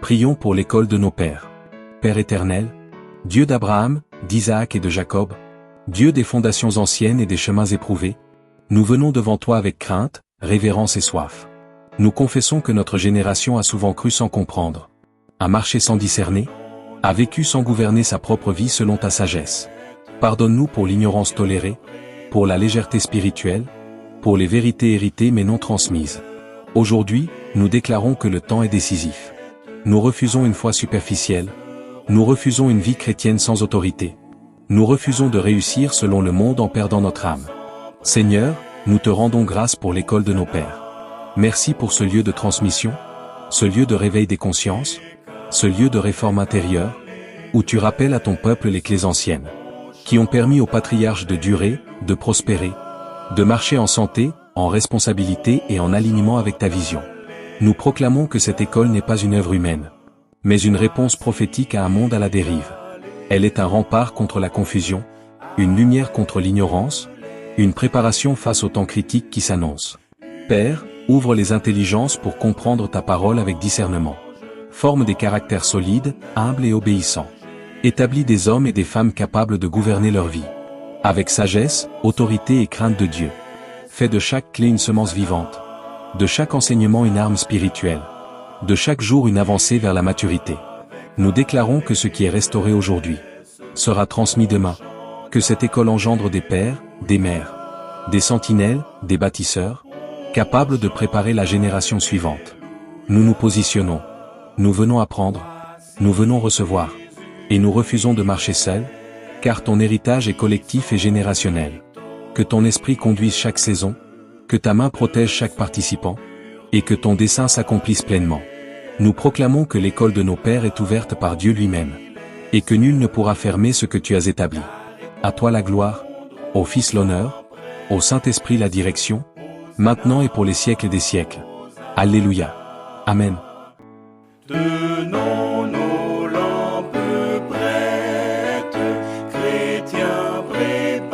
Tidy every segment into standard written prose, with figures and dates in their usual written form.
Prions pour l'école de nos pères. Père éternel, Dieu d'Abraham, d'Isaac et de Jacob, Dieu des fondations anciennes et des chemins éprouvés, nous venons devant toi avec crainte, révérence et soif. Nous confessons que notre génération a souvent cru sans comprendre, a marché sans discerner, a vécu sans gouverner sa propre vie selon ta sagesse. Pardonne-nous pour l'ignorance tolérée, pour la légèreté spirituelle, pour les vérités héritées mais non transmises. Aujourd'hui, nous déclarons que le temps est décisif. Nous refusons une foi superficielle, nous refusons une vie chrétienne sans autorité. Nous refusons de réussir selon le monde en perdant notre âme. Seigneur, nous te rendons grâce pour l'école de nos pères. Merci pour ce lieu de transmission, ce lieu de réveil des consciences, ce lieu de réforme intérieure, où tu rappelles à ton peuple les clés anciennes, qui ont permis aux patriarches de durer, de prospérer, de marcher en santé, en responsabilité et en alignement avec ta vision. Nous proclamons que cette école n'est pas une œuvre humaine, mais une réponse prophétique à un monde à la dérive. Elle est un rempart contre la confusion, une lumière contre l'ignorance, une préparation face au temps critique qui s'annonce. Père, ouvre les intelligences pour comprendre ta parole avec discernement. Forme des caractères solides, humbles et obéissants. Établis des hommes et des femmes capables de gouverner leur vie, avec sagesse, autorité et crainte de Dieu. Fais de chaque clé une semence vivante, de chaque enseignement une arme spirituelle, de chaque jour une avancée vers la maturité. Nous déclarons que ce qui est restauré aujourd'hui sera transmis demain, que cette école engendre des pères, des mères, des sentinelles, des bâtisseurs, capables de préparer la génération suivante. Nous nous positionnons, nous venons apprendre, nous venons recevoir, et nous refusons de marcher seuls, car ton héritage est collectif et générationnel. Que ton esprit conduise chaque saison, que ta main protège chaque participant, et que ton dessein s'accomplisse pleinement. Nous proclamons que l'école de nos pères est ouverte par Dieu lui-même, et que nul ne pourra fermer ce que tu as établi. À toi la gloire, au Fils l'honneur, au Saint-Esprit la direction, maintenant et pour les siècles des siècles. Alléluia. Amen. Tenons nos lampes prêtes, chrétiens, préparons-nous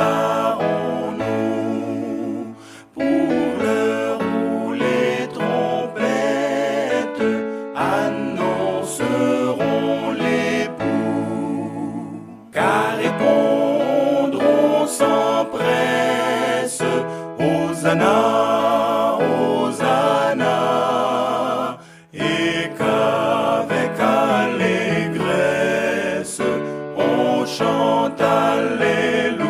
pour l'heure où les trompettes annonceront l'époux. Car répondront sans presse, Hosanna, Hosanna, et qu'avec allégresse on chante Alléluia.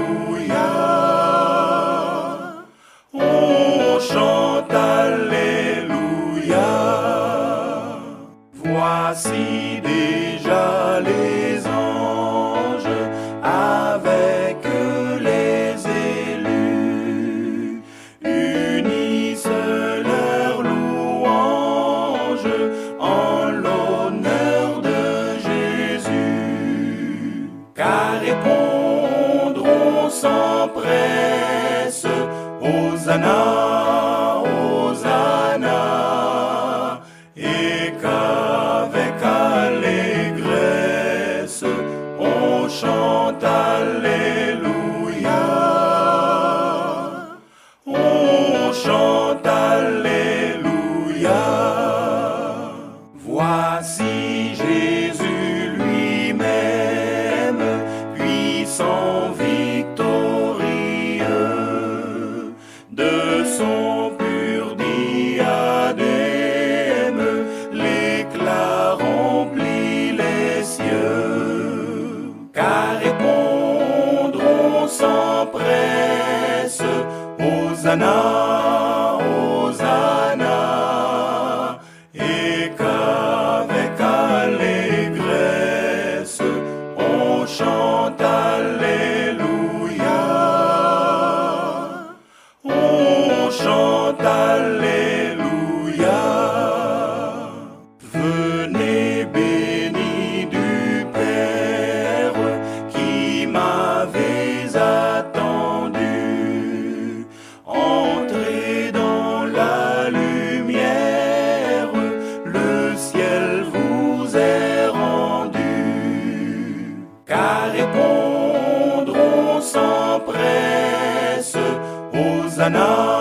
On chante Alléluia. Voici déjà les anges avec les élus, unissent leur louange en l'honneur de Jésus. Car répondront sans presse, Hosanna, Hosanna, et qu'avec allégresse on chante Alléluia. On chante Alléluia. Voici Jésus lui-même, puissant, victorieux, de son pur diadème, l'éclat remplit les cieux. Car répondront sans presse, Hosanna, Hosanna, et qu'avec allégresse on chante Alléluia. On chante Alléluia. Venez bénis du Père qui m'avez attendu. Entrez dans la lumière, le ciel vous est rendu. Car répondront sans presse, Hosanna,